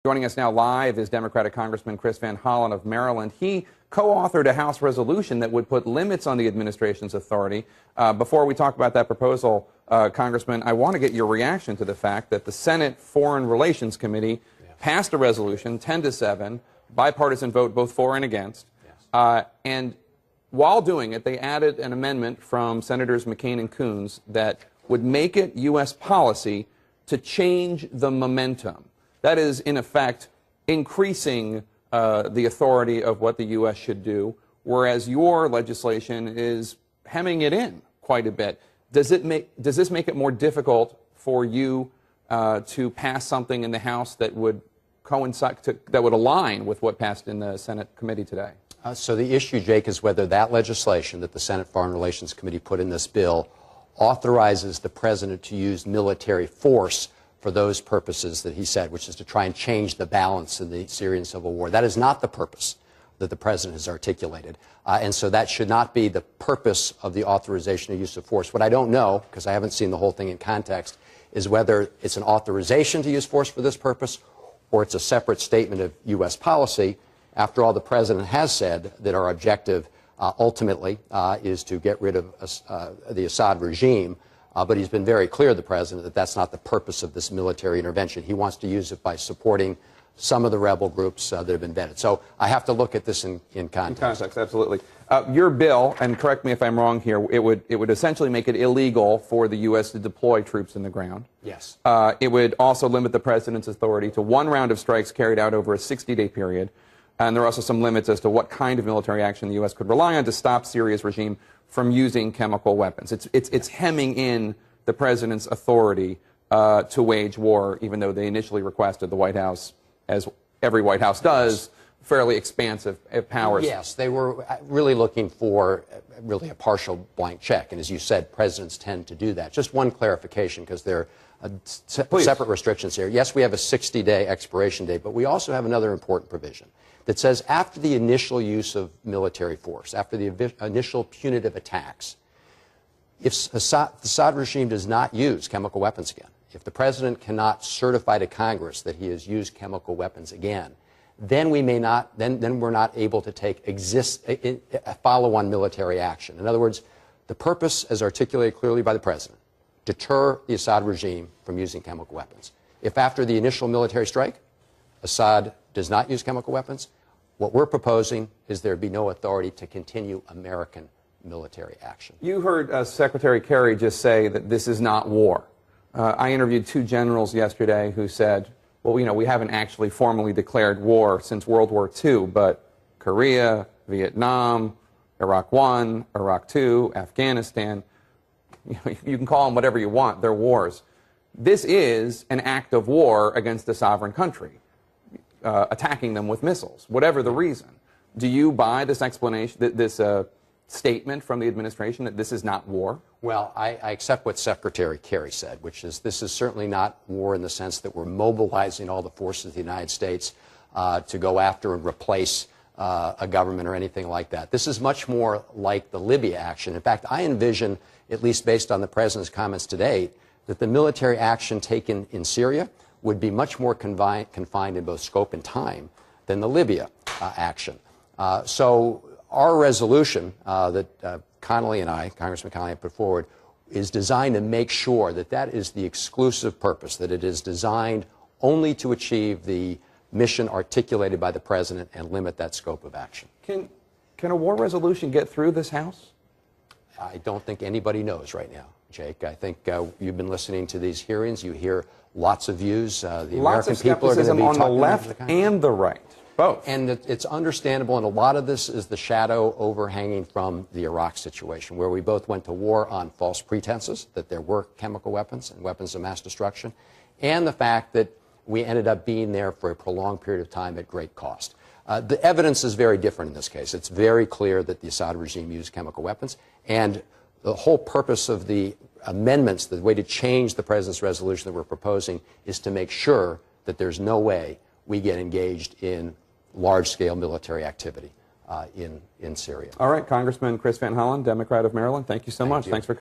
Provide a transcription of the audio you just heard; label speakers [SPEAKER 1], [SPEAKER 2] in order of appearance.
[SPEAKER 1] Joining us now live is Democratic Congressman Chris Van Hollen of Maryland. He co-authored a House resolution that would put limits on the administration's authority. Before we talk about that proposal, Congressman, I want to get your reaction to the fact that the Senate Foreign Relations Committee passed a resolution, 10-7, bipartisan vote both for and against. And while doing it, they added an amendment from Senators McCain and Coons that would make it U.S. policy to change the momentum. That is, in effect, increasing the authority of what the U.S. should do, whereas your legislation is hemming it in quite a bit. Does this make it more difficult for you to pass something in the House that would coincide, that would align with what passed in the Senate committee today?
[SPEAKER 2] So the issue, Jake, is whether that legislation that the Senate Foreign Relations Committee put in this bill authorizes the president to use military force for those purposes that he said, which is to try and change the balance in the Syrian civil war. That is not the purpose that the president has articulated. And so that should not be the purpose of the authorization of use of force. What I don't know, because I haven't seen the whole thing in context, is whether it's an authorization to use force for this purpose or it's a separate statement of U.S. policy. After all, the president has said that our objective ultimately is to get rid of the Assad regime. But he's been very clear, the president, that that's not the purpose of this military intervention. He wants to use it by supporting some of the rebel groups that have been vetted. So I have to look at this in context. In context,
[SPEAKER 1] absolutely. Your bill, and correct me if I'm wrong here, it would essentially make it illegal for the U.S. to deploy troops in the ground.
[SPEAKER 2] Yes.
[SPEAKER 1] It would also limit the president's authority to one round of strikes carried out over a 60-day period. And there are also some limits as to what kind of military action the U.S. could rely on to stop Syria's regime from using chemical weapons. It's hemming in the president's authority to wage war, even though they initially requested the White House, as every White House does, fairly expansive powers.
[SPEAKER 2] Yes, they were really looking for really a partial blank check. And as you said, presidents tend to do that. Just one clarification, because there are separate restrictions here. Yes, we have a 60-day expiration date, but we also have another important provision that says after the initial use of military force, after the initial punitive attacks, if the Assad regime does not use chemical weapons again, if the president cannot certify to Congress that he has used chemical weapons again, then we may not, then we're not able to take follow-on military action. In other words, the purpose, as articulated clearly by the president, deter the Assad regime from using chemical weapons. If after the initial military strike, Assad does not use chemical weapons, what we're proposing is there be no authority to continue American military action.
[SPEAKER 1] You heard Secretary Kerry just say that this is not war. I interviewed two generals yesterday who said, well, you know, we haven't actually formally declared war since World War II, but Korea, Vietnam, Iraq I, Iraq II, Afghanistan, you can call them whatever you want, they're wars. This is an act of war against a sovereign country, attacking them with missiles, whatever the reason. Do you buy this explanation, this statement from the administration that this is not war?
[SPEAKER 2] Well, I accept what Secretary Kerry said, which is this is certainly not war in the sense that we're mobilizing all the forces of the United States to go after and replace a government or anything like that. This is much more like the Libya action. In fact, I envision, at least based on the president's comments today, that the military action taken in Syria would be much more confined in both scope and time than the Libya action. So our resolution that Connolly and I, Congressman Connolly, have put forward is designed to make sure that that is the exclusive purpose, that it is designed only to achieve the mission articulated by the president and limit that scope of action.
[SPEAKER 1] Can a war resolution get through this House?
[SPEAKER 2] I don't think anybody knows right now, Jake. I think you've been listening to these hearings. You hear lots of views. The American people are going to be
[SPEAKER 1] on the
[SPEAKER 2] talking
[SPEAKER 1] left and the right, both.
[SPEAKER 2] And it's understandable, and a lot of this is the shadow overhanging from the Iraq situation, where we both went to war on false pretenses, that there were chemical weapons and weapons of mass destruction, and the fact that we ended up being there for a prolonged period of time at great cost. The evidence is very different in this case. It's very clear that the Assad regime used chemical weapons, and the whole purpose of the amendments, the way to change the president's resolution that we're proposing, is to make sure that there's no way we get engaged in large-scale military activity in Syria.
[SPEAKER 1] All right, Congressman Chris Van Hollen, Democrat of Maryland, thank you so much. Thanks for